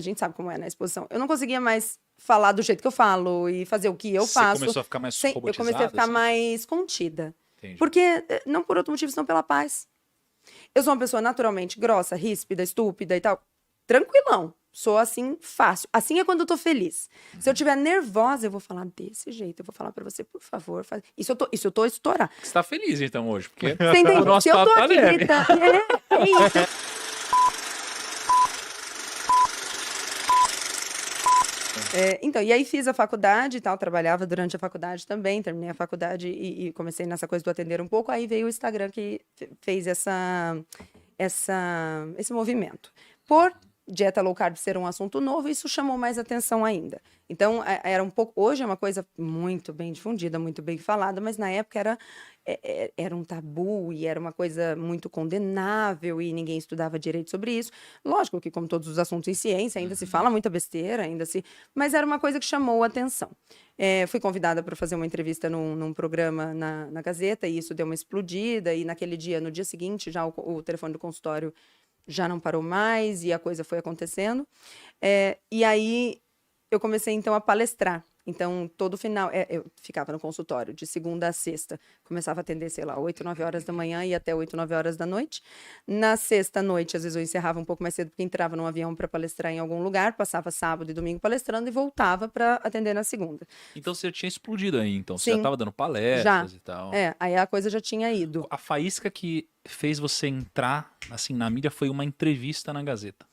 A gente sabe como é na exposição. Eu não conseguia mais falar do jeito que eu falo e fazer o que eu faço. Você começou a ficar mais Eu robotizada? comecei a ficar assim? mais contida. Entendi. Porque, não por outro motivo, senão pela paz. Eu sou uma pessoa naturalmente grossa, ríspida, estúpida e tal. Tranquilão. Sou assim, fácil. Assim é quando eu tô feliz. Se eu estiver nervosa, eu vou falar desse jeito. Eu vou falar pra você, por favor, faz... Isso eu tô estourando. Você tá feliz, então, hoje, porque Você entende? o nosso Se eu tô papo tá aqui leve. gritando... É isso. Então, e aí fiz a faculdade e tal, trabalhava durante a faculdade também, terminei a faculdade e comecei nessa coisa do atender um pouco, aí veio o Instagram que fez esse movimento. Por dieta low carb ser um assunto novo, isso chamou mais atenção ainda. Então, era um pouco... Hoje é uma coisa muito bem difundida, muito bem falada, mas na época era um tabu e era uma coisa muito condenável e ninguém estudava direito sobre isso. Lógico que, como todos os assuntos em ciência, ainda se fala muita besteira, mas era uma coisa que chamou a atenção. Fui convidada para fazer uma entrevista num programa na Gazeta e isso deu uma explodida e naquele dia, no dia seguinte, já o telefone do consultório já não parou mais e a coisa foi acontecendo. E aí eu comecei, então, a palestrar. Então, todo final, eu ficava no consultório de segunda a sexta. Começava a atender, sei lá, 8, 9 horas da manhã e até 8, 9 horas da noite. Na sexta-noite, às vezes eu encerrava um pouco mais cedo, porque entrava num avião para palestrar em algum lugar, passava sábado e domingo palestrando e voltava para atender na segunda. Então você tinha explodido aí, então. Você Sim, já tava dando palestras e tal. Aí a coisa já tinha ido. A faísca que fez você entrar, assim, na mídia foi uma entrevista na Gazeta.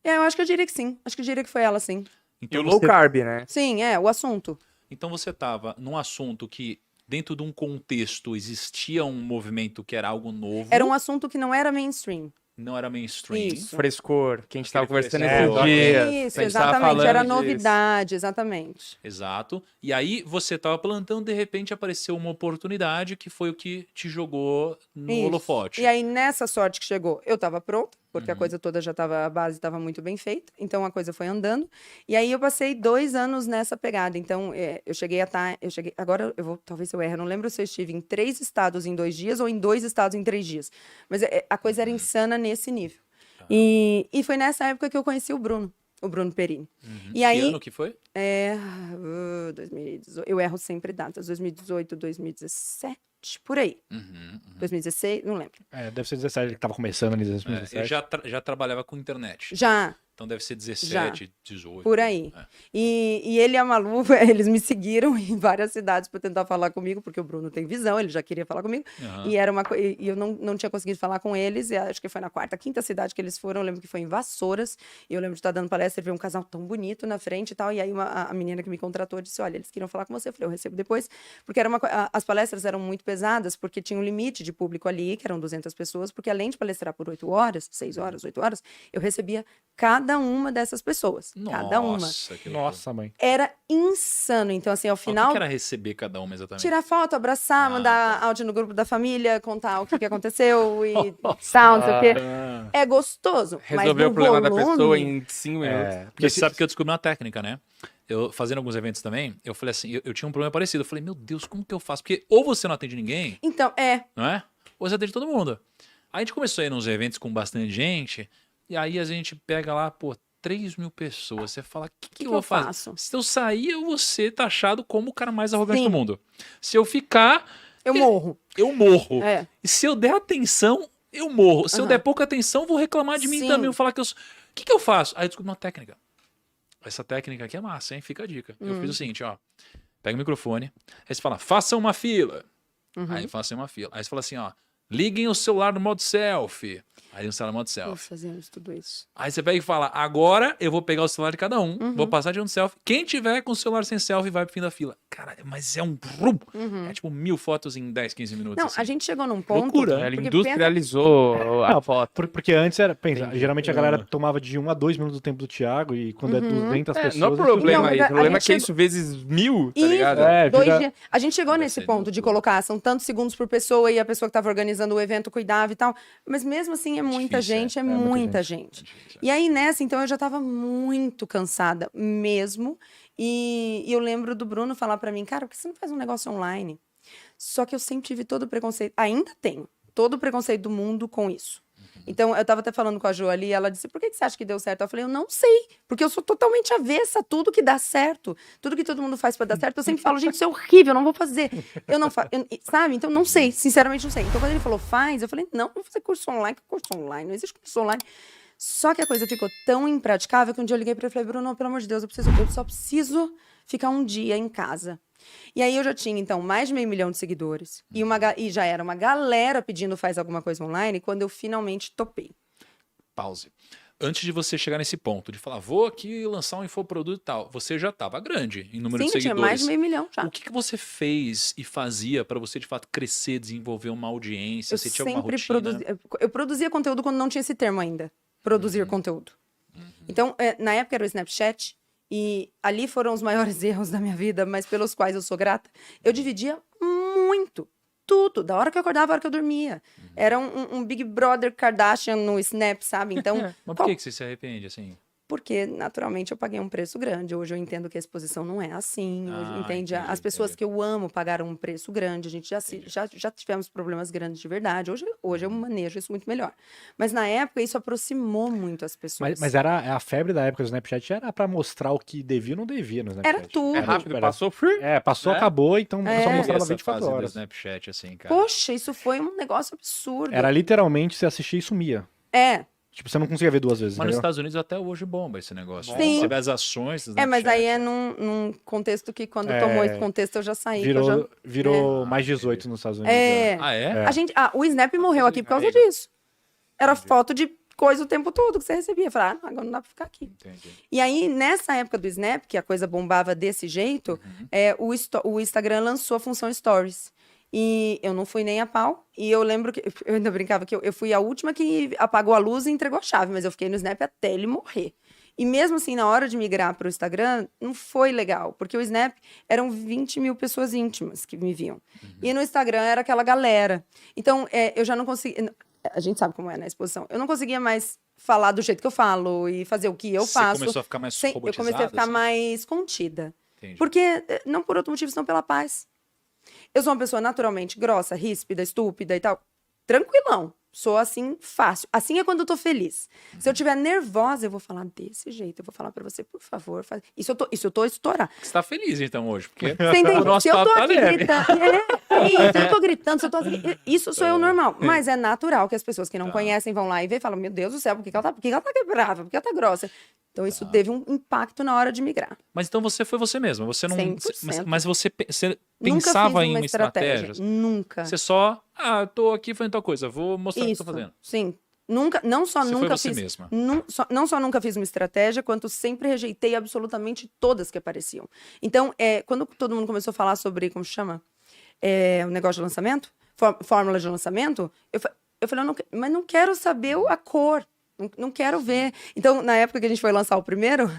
Eu acho que eu diria que sim. Acho que eu diria que foi ela, sim. E Então o low carb, né? Sim, o assunto. Então você estava num assunto que, dentro de um contexto, existia um movimento que era algo novo. Era um assunto que não era mainstream. Não era mainstream. Isso. Frescor, que a gente estava Aquele conversando frescor. esses dias. Isso, a gente tava exatamente. falando Era disso. novidade, exatamente. Exato. E aí você estava plantando, de repente apareceu uma oportunidade que foi o que te jogou no Isso. holofote. E aí, nessa sorte que chegou, eu estava pronta, porque a Uhum. coisa toda já estava, a base estava muito bem feita, então a coisa foi andando. E aí eu passei 2 anos nessa pegada. Então, eu cheguei a estar. Agora eu vou, talvez eu erre, eu não lembro se eu estive em 3 estados em 2 dias ou em 2 estados em 3 dias. Mas a coisa era insana nesse nível. E foi nessa época que eu conheci o Bruno Perini. Uhum. E aí, que ano que foi? 2018, eu erro sempre datas, 2018, 2017, por aí. 2016, não lembro. Deve ser 17, ele tava começando ali em 2017. Eu já trabalhava com internet. Já, Então deve ser 17, 18. por aí. É. E ele e a Malu, eles me seguiram em várias cidades para tentar falar comigo, porque o Bruno tem visão, ele já queria falar comigo. Aham. E e eu não tinha conseguido falar com eles, e acho que foi na 4ª, 5ª cidade que eles foram, eu lembro que foi em Vassouras, e eu lembro de estar dando palestra e ver um casal tão bonito na frente e tal, e aí a menina que me contratou disse, olha, eles queriam falar com você, eu falei, eu recebo depois, porque as palestras eram muito pesadas, porque tinha um limite de público ali, que eram 200 pessoas, porque além de palestrar por 8 horas, 6 horas, 8 horas, eu recebia cada uma dessas pessoas, cada uma. Nossa, que loucura. Nossa, mãe. Era insano, então assim, ao O final... que era receber cada uma exatamente? Tirar foto, abraçar, mandar tá. áudio no grupo da família, contar o que aconteceu e tal, não sei o quê. É gostoso, Resolver mas o problema da volume... pessoa em 5 minutos. Porque você sabe que eu descobri uma técnica, né? Eu fazendo alguns eventos também, eu falei assim, eu tinha um problema parecido. Eu falei, meu Deus, como que eu faço? Porque ou você não atende ninguém, Então, não é? Ou você atende todo mundo. Aí a gente começou a ir nos eventos com bastante gente, e aí a gente pega lá, pô, 3.000 pessoas. Você fala, o que eu vou fazer? faço? Se eu sair, eu vou ser taxado como o cara mais arrogante Sim. do mundo. Se eu ficar, Eu morro. eu morro. É. E se eu der atenção, eu morro. Se eu Aham. der pouca atenção, vou reclamar de mim Sim. também. Vou falar que eu sou... O que eu faço? Aí eu descobri uma técnica. Essa técnica aqui é massa, hein? Fica a dica. Eu fiz o seguinte, ó. Pega o microfone. Aí você fala, faça uma fila. Aí faça uma fila. Aí você fala assim, ó. Liguem o celular no modo selfie. Aí o celular no modo selfie. Fazemos tudo isso. Aí você pega e fala, agora eu vou pegar o celular de cada um, vou passar de um selfie. Quem tiver com o celular sem selfie vai pro fim da fila. Cara, mas é um... É tipo 1000 fotos em 10, 15 minutos. Não, assim. a gente chegou num ponto... Loucura. Ele porque industrializou a Não, foto. porque antes era, pensa, Entendi. geralmente a galera tomava de 1 a 2 minutos do tempo do Thiago e quando é 200 pessoas... Não é problema Não, aí. a O problema é gente que é isso vezes 1000, tá Isso, ligado? É, 2 vira- dias. A gente chegou Deve nesse ser ponto de loucura. colocar, são tantos segundos por pessoa e a pessoa que estava organizando o evento cuidava e tal. Mas mesmo assim é muita Difícil, gente, é muita muita gente. gente. E aí nessa, então eu já estava muito cansada mesmo. E eu lembro do Bruno falar para mim, cara, por que você não faz um negócio online? Só que eu sempre tive todo o preconceito, ainda tenho, todo o preconceito do mundo com isso. Então, eu tava até falando com a Ju ali, ela disse, por que você acha que deu certo? Eu falei, eu não sei, porque eu sou totalmente avessa a tudo que dá certo, tudo que todo mundo faz pra dar certo, eu sempre falo, gente, isso é horrível, eu não vou fazer. Eu não faço, sabe? Então, não sei, sinceramente não sei. Então, quando ele falou, faz, eu falei, não, vou fazer curso online, que curso online? Não existe curso online. Só que a coisa ficou tão impraticável que um dia eu liguei pra ele e falei, Bruno, pelo amor de Deus, eu só preciso ficar um dia em casa. E aí eu já tinha, então, mais de 500 mil de seguidores. E já era uma galera pedindo faz alguma coisa online quando eu finalmente topei. Pause. Antes de você chegar nesse ponto, de falar, vou aqui lançar um infoproduto e tal, você já estava grande em número de Sim, tinha seguidores. mais de 500 mil já. O que você fez e fazia para você, de fato, crescer, desenvolver uma audiência? Eu Você tinha alguma sempre rotina? eu produzia conteúdo quando não tinha esse termo ainda. Produzir conteúdo. Então, na época era o Snapchat, e ali foram os maiores erros da minha vida, mas pelos quais eu sou grata. Eu dividia muito, tudo, da hora que eu acordava, à hora que eu dormia. Era um Big Brother Kardashian no Snap, sabe? Então, Mas por que você se arrepende, assim? porque naturalmente eu paguei um preço grande. Hoje eu entendo que a exposição não é assim. Hoje, entende? Entendi, As pessoas entendi. que eu amo pagaram um preço grande. A gente já tivemos problemas grandes de verdade. Hoje eu manejo isso muito melhor. Mas na época isso aproximou muito as pessoas. Mas era a febre da época do Snapchat era pra mostrar o que devia ou não devia no Snapchat. Era tudo. É rápido, Era- passou, free. passou, É? acabou, então só É. mostrava Essa 24 fase do horas. Snapchat, assim, cara. Poxa, isso foi um negócio absurdo. Era literalmente você assistia e sumia. É. Tipo, você não conseguia ver duas vezes, Mas nos entendeu? Estados Unidos até hoje bomba esse negócio. Sim. Você vê as ações do É, mas Snapchat. aí é num contexto que quando É, tomou esse contexto eu já saí. que eu Virou É. mais 18 nos Estados Unidos. É. Ah, é? O Snap morreu aqui por causa Carrega. disso. Era foto de coisa o tempo todo que você recebia. Eu falei, agora não dá pra ficar aqui. Entendi. E aí, nessa época do Snap, que a coisa bombava desse jeito, o Instagram lançou a função Stories. E eu não fui nem a pau. E eu lembro que eu ainda brincava que eu fui a última que apagou a luz e entregou a chave, mas eu fiquei no Snap até ele morrer. E mesmo assim, na hora de migrar para o Instagram, não foi legal, porque o Snap eram 20 mil pessoas íntimas que me viam. E no Instagram era aquela galera. Então, eu já não conseguia. A gente sabe como é na exposição. Eu não conseguia mais falar do jeito que eu falo e fazer o que eu Você faço. começou a ficar mais Eu robotizado? comecei a ficar assim? mais contida. Entendi. Porque, não por outro motivo, senão pela paz. Eu sou uma pessoa naturalmente grossa, ríspida, estúpida e tal. Tranquilão. Sou assim, fácil. Assim é quando eu tô feliz. Se eu estiver nervosa, eu vou falar desse jeito. Eu vou falar pra você, por favor. Isso eu tô estourando. Você tá feliz, então, hoje, porque Você entende? o nosso Se eu tô papo tá aqui leve. gritando. Se eu tô gritando, se eu tô assim, isso sou eu normal. Mas é natural que as pessoas que não conhecem vão lá e vê e falam: Meu Deus do céu, por que ela tá brava? Por que ela tá grossa? Então, isso teve um impacto na hora de migrar. Mas então você foi você mesma. Você não. 100%. Mas você Nunca pensava fiz em uma estratégia. Nunca. Você só, eu tô aqui fazendo tal coisa, vou mostrar o que eu Isso, tô fazendo. sim. Nunca, não só Você nunca foi você fiz, mesma. não só nunca fiz uma estratégia, quanto sempre rejeitei absolutamente todas que apareciam. Então, quando todo mundo começou a falar sobre, como chama? O negócio de lançamento, fórmula de lançamento, eu falei, mas não quero saber a cor. Não quero ver. Então, na época que a gente foi lançar o primeiro,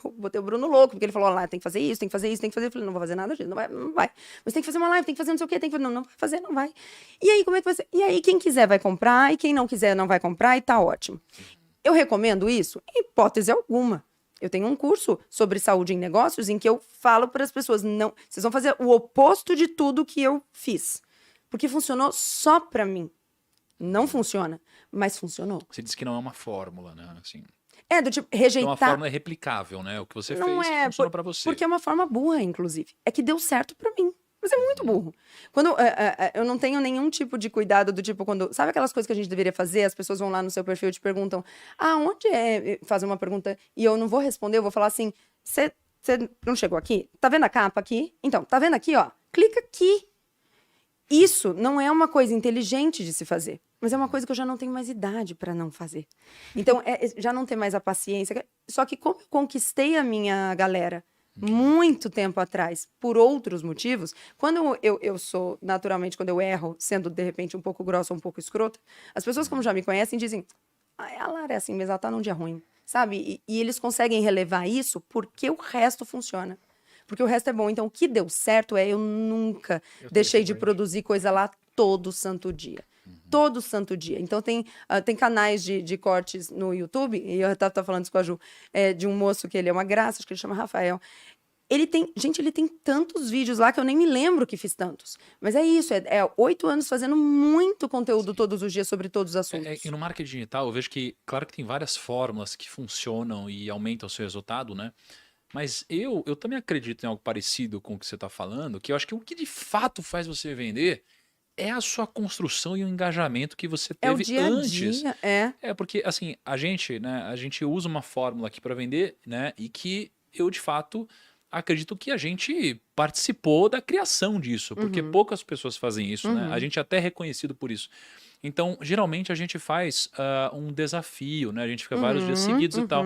eu botei o Bruno louco, porque ele falou, lá, tem que fazer isso, tem que fazer isso, tem que fazer. Eu falei, não vou fazer nada disso, não vai. Mas tem que fazer uma live, tem que fazer não sei o quê, tem que fazer. Não vai fazer, não vai. E aí, como é que vai ser? E aí, quem quiser vai comprar, e quem não quiser não vai comprar, e tá ótimo. Eu recomendo isso? Em hipótese alguma. Eu tenho um curso sobre saúde em negócios em que eu falo para as pessoas, não, vocês vão fazer o oposto de tudo que eu fiz. Porque funcionou só para mim. Não funciona, mas funcionou. Você disse que não é uma fórmula, né? Assim, Do tipo, então rejeitar. uma fórmula é replicável, né? O que você Não fez é, funcionou pra você. Porque é uma forma burra, inclusive. É que deu certo pra mim. Mas é muito burro. Quando eu não tenho nenhum tipo de cuidado do tipo, quando. Sabe aquelas coisas que a gente deveria fazer? As pessoas vão lá no seu perfil e te perguntam: onde é? Fazem uma pergunta e eu não vou responder, eu vou falar assim: você não chegou aqui? Tá vendo a capa aqui? Então, tá vendo aqui, ó? Clica aqui. Isso não é uma coisa inteligente de se fazer, mas é uma coisa que eu já não tenho mais idade para não fazer. Então, já não ter mais a paciência. Só que como eu conquistei a minha galera muito tempo atrás, por outros motivos, quando eu sou, naturalmente, quando eu erro, sendo, de repente, um pouco grossa, um pouco escrota, as pessoas, como já me conhecem, dizem, a Lara é assim, mas ela tá num dia ruim, sabe? E eles conseguem relevar isso porque o resto funciona. Porque o resto é bom. Então, o que deu certo eu nunca deixei de produzir coisa lá todo santo dia. Todo santo dia. Então, tem canais de cortes no YouTube, e eu tava falando isso com a Ju, de um moço que ele é uma graça, acho que ele chama Rafael. Ele tem tantos vídeos lá que eu nem me lembro que fiz tantos. Mas é isso, é 8 anos fazendo muito conteúdo todos os dias sobre todos os assuntos. E no marketing digital, eu vejo que, claro que tem várias fórmulas que funcionam e aumentam o seu resultado, né? Mas eu também acredito em algo parecido com o que você está falando, que eu acho que o que de fato faz você vender é a sua construção e o engajamento que você É o teve dia a antes. dia, É porque, assim, a gente, né, a gente usa uma fórmula aqui para vender, né, e que eu, de fato, acredito que a gente participou da criação disso, porque poucas pessoas fazem isso, né? A gente é até reconhecido por isso. Então, geralmente, a gente faz um desafio, né? A gente fica vários dias seguidos e tal.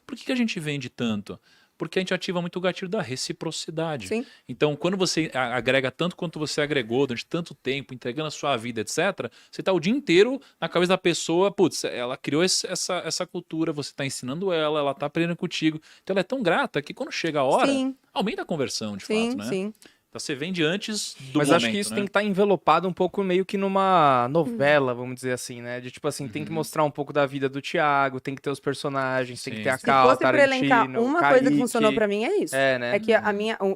Por que a gente vende tanto? Porque a gente ativa muito o gatilho da reciprocidade. Sim. Então, quando você agrega tanto quanto você agregou durante tanto tempo, entregando a sua vida, etc., você está o dia inteiro na cabeça da pessoa, putz, ela criou essa cultura, você está ensinando ela está aprendendo contigo. Então, ela é tão grata que quando chega a hora, Sim. aumenta a conversão, de Sim, fato, né? sim. Então, você vende antes do Mas momento, acho que isso né? tem que estar envelopado um pouco meio que numa novela, vamos dizer assim, né? De tipo assim, tem que mostrar um pouco da vida do Thiago, tem que ter os personagens, tem que Sim. ter a Se Cal, fosse pra elencar Tarantino, uma coisa que Kaique. funcionou pra mim, é isso. É, né? É que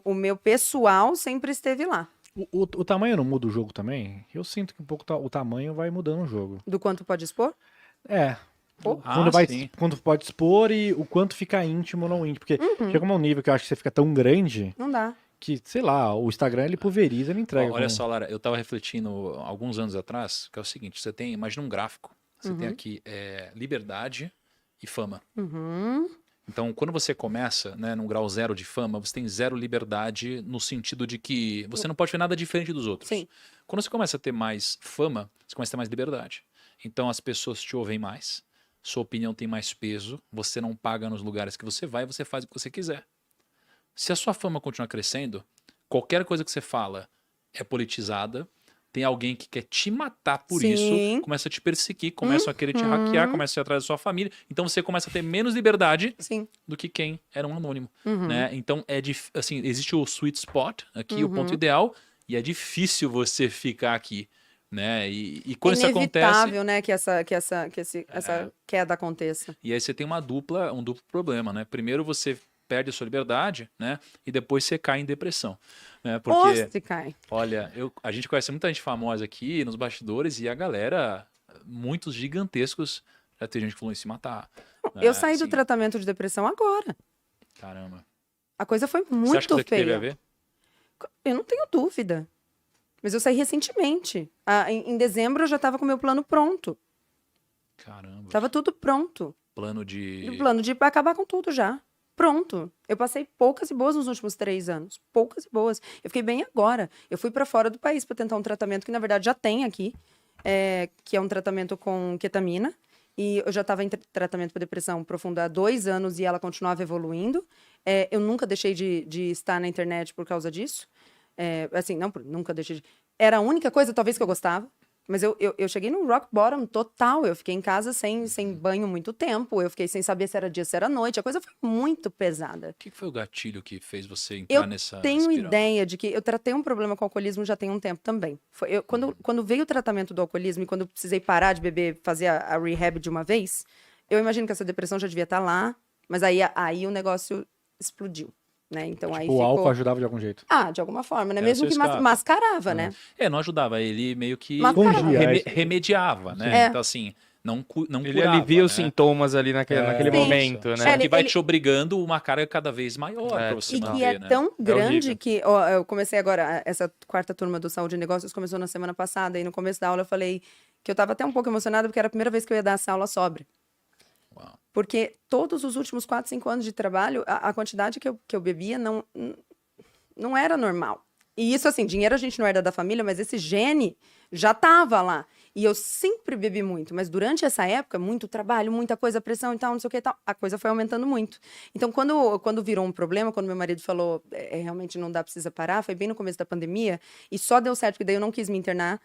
o meu pessoal sempre esteve lá. O tamanho não muda o jogo também? Eu sinto que um pouco o tamanho vai mudando o jogo. Do quanto pode expor? É. Ah, sim. Quando pode expor e o quanto fica íntimo ou não íntimo. Porque chega um nível que eu acho que você fica tão grande Não dá. que, sei lá, o Instagram ele pulveriza, ele entrega. Olha só, Lara, eu estava refletindo alguns anos atrás, que é o seguinte, você tem, imagina um gráfico, você tem aqui liberdade e fama. Então, quando você começa, né, num grau 0 de fama, você tem 0 liberdade no sentido de que você não pode ver nada diferente dos outros. Sim. Quando você começa a ter mais fama, você começa a ter mais liberdade. Então, as pessoas te ouvem mais, sua opinião tem mais peso, você não paga nos lugares que você vai, você faz o que você quiser. Se a sua fama continuar crescendo, qualquer coisa que você fala é politizada, tem alguém que quer te matar por Sim. isso, começa a te perseguir, começa a querer te hackear, começa a ir atrás da sua família, então você começa a ter menos liberdade Sim. do que quem era um anônimo, né? Então assim, existe o sweet spot aqui, o ponto ideal, e é difícil você ficar aqui, né? E quando isso acontece, Inevitável, né, que essa queda aconteça. e aí você tem um duplo problema, né? Primeiro você perde a sua liberdade, né? E depois você cai em depressão, né? Porque Ou se cai. olha, a gente conhece muita gente famosa aqui nos bastidores e a galera, muitos gigantescos, já tem gente que falou em se matar. Eu saí do assim, tratamento de depressão agora. Caramba. A coisa foi Você acha que muito isso aqui teve a feia. ver? Eu não tenho dúvida. Mas eu saí recentemente. Em dezembro eu já estava com o meu plano pronto. Caramba. Tava tudo pronto. Plano de... O plano de acabar com tudo já. Pronto. Eu passei poucas e boas nos últimos 3 anos. Poucas e boas. Eu fiquei bem agora. Eu fui para fora do país para tentar um tratamento que, na verdade, já tem aqui. Que é um tratamento com ketamina. E eu já estava em tratamento para depressão profunda há 2 anos e ela continuava evoluindo. Eu nunca deixei de estar na internet por causa disso. Assim, não, nunca deixei de... Era a única coisa, talvez, que eu gostava. Mas eu cheguei num rock bottom total. Eu fiquei em casa sem banho muito tempo. Eu fiquei sem saber se era dia, se era noite. A coisa foi muito pesada. O que foi o gatilho que fez você entrar nessa Tenho espiral? ideia de que eu tratei um problema com alcoolismo já tem um tempo também. Quando veio o tratamento do alcoolismo e quando eu precisei parar de beber, fazer a rehab de uma vez, eu imagino que essa depressão já devia estar lá. Mas aí o negócio explodiu. Né? Então aí O álcool ajudava de algum jeito. de alguma forma, né? Era Mesmo seu que escape. mascarava, né? Não ajudava, ele meio que Mascarava. remediava, né? Então, assim, não Ele curava, alivia os né? sintomas ali naquele Sim. momento, Só né? que vai te obrigando uma carga cada vez maior pra você E manter, que é né? tão grande horrível. que eu comecei agora, essa 4ª turma do Saúde e Negócios começou na semana passada, e no começo da aula eu falei que eu estava até um pouco emocionada, porque era a primeira vez que eu ia dar essa aula sóbria. Uau. Porque todos os últimos 4, 5 anos de trabalho, a quantidade que eu bebia não era normal. E isso, assim, dinheiro a gente não herda da família, mas esse gene já estava lá. E eu sempre bebi muito, mas durante essa época, muito trabalho, muita coisa, pressão e tal, não sei o que e tal, a coisa foi aumentando muito. Então, quando virou um problema, quando meu marido falou, realmente não dá, precisa parar, foi bem no começo da pandemia, e só deu certo, porque daí eu não quis me internar.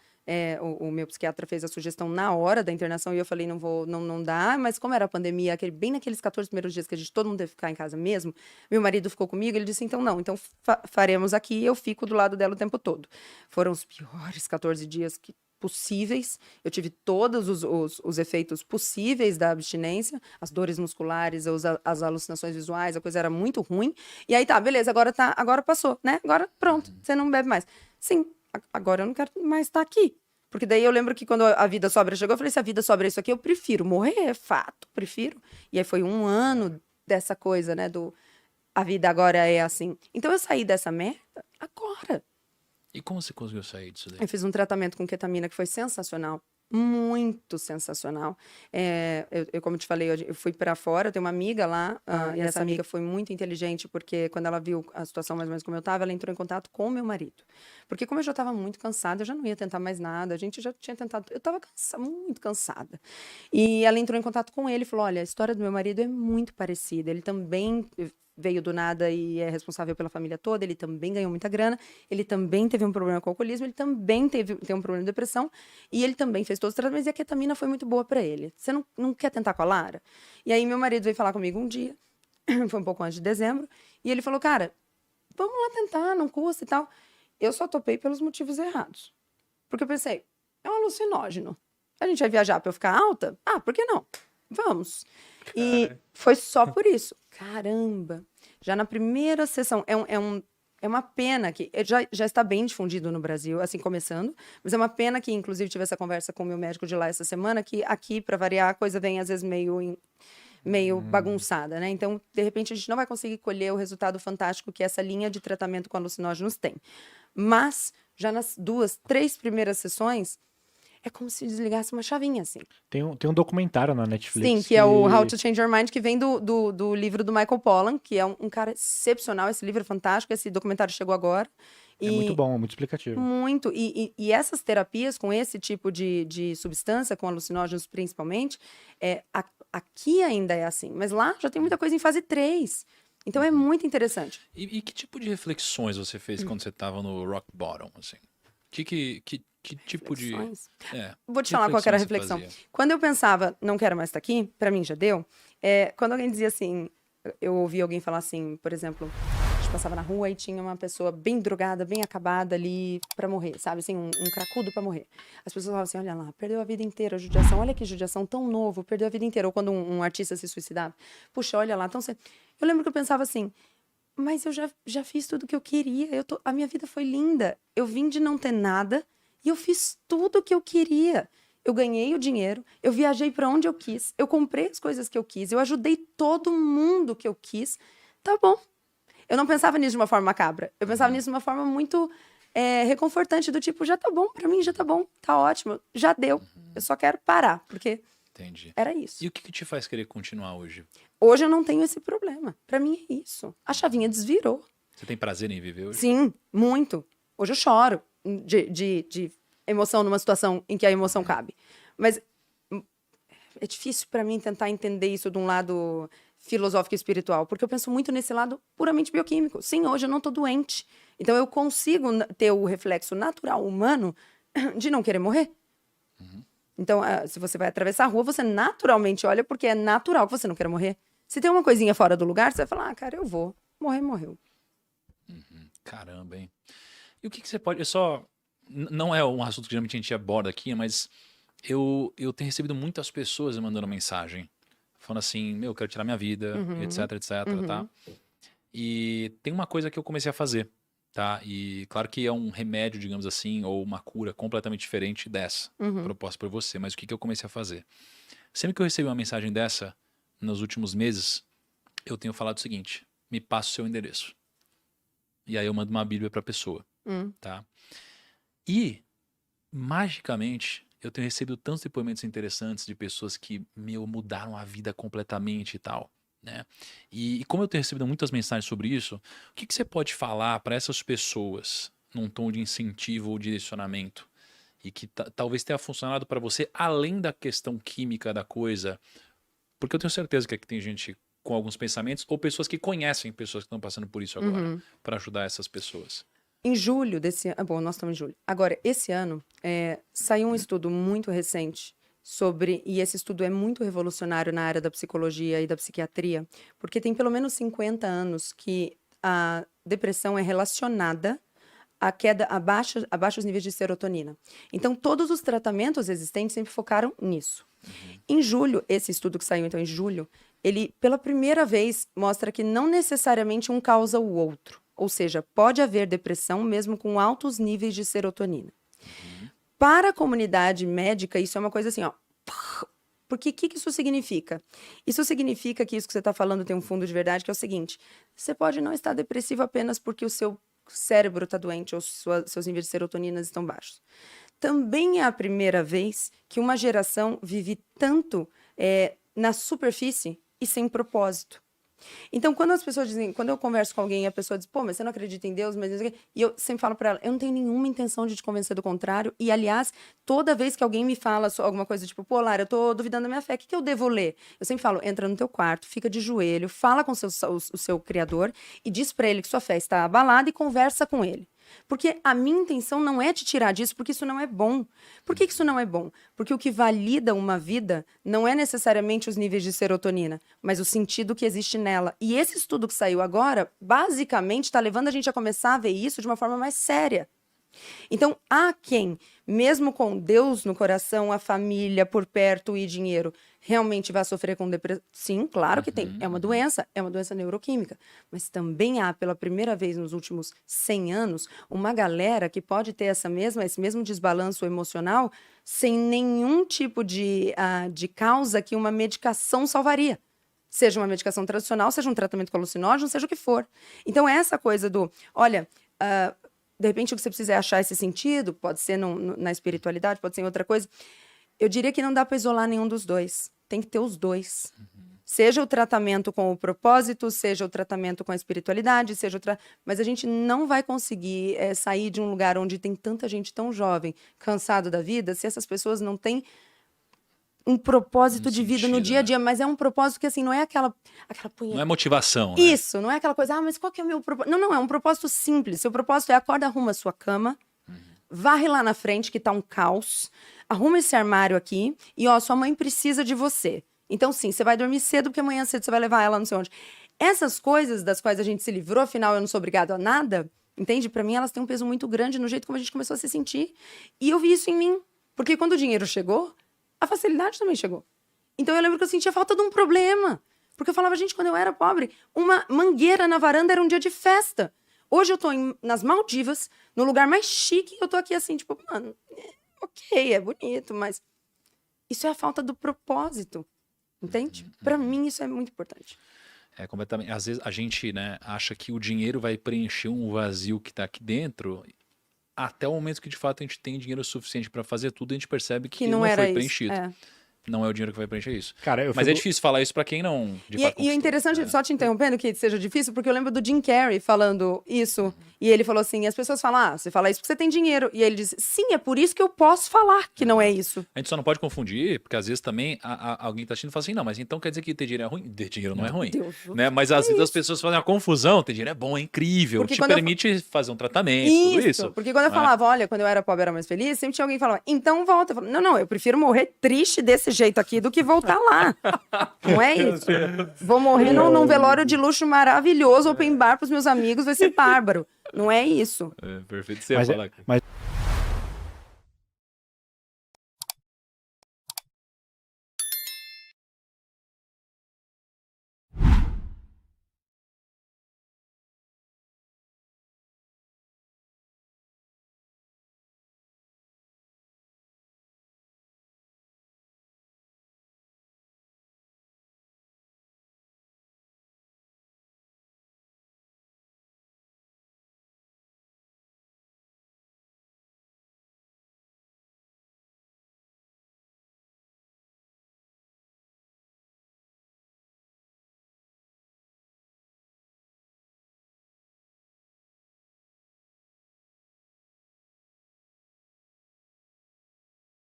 O meu psiquiatra fez a sugestão na hora da internação e eu falei, não dá, mas como era a pandemia, bem naqueles 14 primeiros dias que todo mundo teve que ficar em casa mesmo, meu marido ficou comigo, ele disse, então faremos aqui, eu fico do lado dela o tempo todo. Foram os piores 14 dias que possíveis, eu tive todos os efeitos possíveis da abstinência, as dores musculares, as alucinações visuais, a coisa era muito ruim. E aí tá, beleza, agora passou, né? Agora pronto, você não bebe mais. Sim, agora eu não quero mais estar aqui. Porque daí eu lembro que quando a vida sobra chegou, eu falei, se a vida sobra isso aqui, eu prefiro morrer, é fato, prefiro. E aí foi um ano dessa coisa, né, a vida agora é assim. Então eu saí dessa merda agora. E como você conseguiu sair disso daí? Eu fiz um tratamento com ketamina que foi sensacional. Muito sensacional. Como eu te falei, eu fui para fora, eu tenho uma amiga lá, e essa amiga foi muito inteligente, porque quando ela viu a situação mais ou menos como eu estava, ela entrou em contato com o meu marido. Porque como eu já estava muito cansada, eu já não ia tentar mais nada, a gente já tinha tentado, eu estava muito cansada. E ela entrou em contato com ele e falou, olha, a história do meu marido é muito parecida, ele também veio do nada e é responsável pela família toda, ele também ganhou muita grana, ele também teve um problema com o alcoolismo, ele também tem um problema de depressão, e ele também fez todos os tratamentos, e a ketamina foi muito boa para ele. Você não quer tentar com a Lara? E aí meu marido veio falar comigo um dia, foi um pouco antes de dezembro, e ele falou, cara, vamos lá tentar, não custa e tal. Eu só topei pelos motivos errados. Porque eu pensei, é um alucinógeno. A gente vai viajar para eu ficar alta? Ah, por que não? Vamos. E foi só por isso. Caramba! Já na primeira sessão, é uma pena que já está bem difundido no Brasil, assim, começando, mas é uma pena que, inclusive, tive essa conversa com o meu médico de lá essa semana, que aqui, para variar, a coisa vem, às vezes, meio bagunçada, né? Então, de repente, a gente não vai conseguir colher o resultado fantástico que essa linha de tratamento com alucinógenos tem. Mas, já nas 2, 3 primeiras sessões, é como se desligasse uma chavinha, assim. Tem um documentário na Netflix. Sim, que é o How to Change Your Mind, que vem do livro do Michael Pollan, que é um cara excepcional. Esse livro é fantástico, esse documentário chegou agora. É muito bom, muito explicativo. Muito. E essas terapias com esse tipo de substância, com alucinógenos principalmente, aqui ainda é assim. Mas lá já tem muita coisa em fase 3. Então é muito interessante. E que tipo de reflexões você fez quando você estava no rock bottom, assim? Que tipo de... Vou te falar qual que era a reflexão. Quando eu pensava, não quero mais estar aqui, pra mim já deu, quando alguém dizia assim, eu ouvi alguém falar assim, por exemplo, a gente passava na rua e tinha uma pessoa bem drogada, bem acabada ali pra morrer, sabe? Assim, um cracudo pra morrer. As pessoas falavam assim, olha lá, perdeu a vida inteira, judiação, olha que judiação tão novo, perdeu a vida inteira. Ou quando um artista se suicidava, puxa, olha lá, tão cedo. Eu lembro que eu pensava assim, mas eu já fiz tudo o que eu queria, a minha vida foi linda, eu vim de não ter nada, e eu fiz tudo o que eu queria. Eu ganhei o dinheiro, eu viajei para onde eu quis, eu comprei as coisas que eu quis, eu ajudei todo mundo que eu quis. Tá bom. Eu não pensava nisso de uma forma macabra. Eu pensava nisso de uma forma muito reconfortante, do tipo, já tá bom, para mim já tá bom, tá ótimo, já deu. Eu só quero parar, porque era isso. E o que te faz querer continuar hoje? Hoje eu não tenho esse problema. Para mim é isso. A chavinha desvirou. Você tem prazer em viver hoje? Sim, muito. Hoje eu choro de emoção numa situação em que a emoção cabe. Mas é difícil para mim tentar entender isso de um lado filosófico e espiritual, porque eu penso muito nesse lado puramente bioquímico. Sim, hoje eu não tô doente. Então eu consigo ter o reflexo natural humano de não querer morrer. Então, se você vai atravessar a rua, você naturalmente olha porque é natural que você não queira morrer. Se tem uma coisinha fora do lugar, você vai falar, cara, eu vou. Morrer, morreu. Caramba, hein? E o que você pode... Não é um assunto que geralmente a gente aborda aqui, mas eu tenho recebido muitas pessoas me mandando mensagem, falando assim, eu quero tirar minha vida, etc, tá? E tem uma coisa que eu comecei a fazer, tá? E claro que é um remédio, digamos assim, ou uma cura completamente diferente dessa, proposta por você. Mas o que eu comecei a fazer? Sempre que eu recebi uma mensagem dessa, nos últimos meses, eu tenho falado o seguinte, me passa o seu endereço. E aí eu mando uma bíblia pra pessoa, tá? E, magicamente, eu tenho recebido tantos depoimentos interessantes de pessoas que, mudaram a vida completamente e tal, né? E como eu tenho recebido muitas mensagens sobre isso, o que você pode falar para essas pessoas num tom de incentivo ou direcionamento e que talvez tenha funcionado para você além da questão química da coisa? Porque eu tenho certeza que aqui tem gente com alguns pensamentos ou pessoas que conhecem pessoas que estão passando por isso agora, para ajudar essas pessoas. Em julho desse ano... Bom, nós estamos em julho. Agora, esse ano, saiu um estudo muito recente sobre... E esse estudo é muito revolucionário na área da psicologia e da psiquiatria, porque tem pelo menos 50 anos que a depressão é relacionada a queda, abaixa os níveis de serotonina. Então, todos os tratamentos existentes sempre focaram nisso. Em julho, esse estudo que saiu, então, em julho, ele, pela primeira vez, mostra que não necessariamente um causa o outro. Ou seja, pode haver depressão mesmo com altos níveis de serotonina. Para a comunidade médica, isso é uma coisa assim, ó. Porque o que isso significa? Isso significa que isso que você está falando tem um fundo de verdade, que é o seguinte: você pode não estar depressivo apenas porque o seu cérebro está doente ou seus níveis de serotonina estão baixos. Também é a primeira vez que uma geração vive tanto na superfície e sem propósito. Então, quando as pessoas dizem, quando eu converso com alguém e a pessoa diz, pô, mas você não acredita em Deus, mas não sei o quê, e eu sempre falo pra ela, eu não tenho nenhuma intenção de te convencer do contrário, e aliás, toda vez que alguém me fala alguma coisa tipo, pô, Lara, eu tô duvidando da minha fé, o que eu devo ler? Eu sempre falo, entra no teu quarto, fica de joelho, fala com o seu criador e diz pra ele que sua fé está abalada e conversa com ele. Porque a minha intenção não é te tirar disso, porque isso não é bom. Por que isso não é bom? Porque o que valida uma vida não é necessariamente os níveis de serotonina, mas o sentido que existe nela. E esse estudo que saiu agora, basicamente, está levando a gente a começar a ver isso de uma forma mais séria. Então, há quem, mesmo com Deus no coração, a família por perto e dinheiro, realmente vai sofrer com depressão? Sim, claro que tem. É uma doença neuroquímica. Mas também há, pela primeira vez nos últimos 100 anos, uma galera que pode ter esse mesmo desbalanço emocional sem nenhum tipo de causa que uma medicação salvaria. Seja uma medicação tradicional, seja um tratamento com alucinógeno, seja o que for. Então, essa coisa do, olha... de repente, o que você precisa é achar esse sentido, pode ser na espiritualidade, pode ser em outra coisa. Eu diria que não dá para isolar nenhum dos dois. Tem que ter os dois. Seja o tratamento com o propósito, seja o tratamento com a espiritualidade, mas a gente não vai conseguir sair de um lugar onde tem tanta gente tão jovem, cansado da vida, se essas pessoas não têm um propósito de vida no dia a dia, mas é um propósito que, assim, não é aquela Não é motivação, né? Isso, não é aquela coisa, mas qual que é o meu propósito? Não, é um propósito simples. Seu propósito é acorda, arruma a sua cama, varre lá na frente, que tá um caos, arruma esse armário aqui, e ó, sua mãe precisa de você. Então, sim, você vai dormir cedo, porque amanhã cedo você vai levar ela não sei onde. Essas coisas das quais a gente se livrou, afinal, eu não sou obrigado a nada, entende? Pra mim, elas têm um peso muito grande no jeito como a gente começou a se sentir. E eu vi isso em mim. Porque quando o dinheiro chegou, a facilidade também chegou. Então eu lembro que eu sentia falta de um problema. Porque eu falava, gente, quando eu era pobre, uma mangueira na varanda era um dia de festa. Hoje eu tô nas Maldivas, no lugar mais chique, e eu tô aqui assim, tipo, mano, ok, é bonito, mas isso é a falta do propósito. Entende? Pra mim isso é muito importante. É completamente. Às vezes a gente, né, acha que o dinheiro vai preencher um vazio que tá aqui dentro. Até o momento que de fato a gente tem dinheiro suficiente para fazer tudo, a gente percebe que não era foi isso. preenchido. Não é o dinheiro que vai preencher isso. Cara, Mas é difícil falar isso para quem não de fato E é interessante, só te interrompendo, que seja difícil, porque eu lembro do Jim Carrey falando isso. E ele falou assim, as pessoas falam, você fala isso porque você tem dinheiro. E aí ele disse, sim, é por isso que eu posso falar que não é isso. A gente só não pode confundir, porque às vezes também alguém tá assistindo e fala assim, não, mas então quer dizer que ter dinheiro é ruim? Ter dinheiro não é ruim. Deus, né? Mas às vezes as pessoas fazem uma confusão, ter dinheiro é bom, é incrível, Porque te permite fazer um tratamento, tudo isso. Porque quando eu falava, olha, quando eu era pobre eu era mais feliz, sempre tinha alguém que falava, então volta. Eu falava, não, eu prefiro morrer triste desse jeito aqui do que voltar lá. Não é isso? Vou morrer num velório de luxo maravilhoso, open bar pros meus amigos, vai ser bárbaro. Não é isso. Perfeito, você ia falar. Mas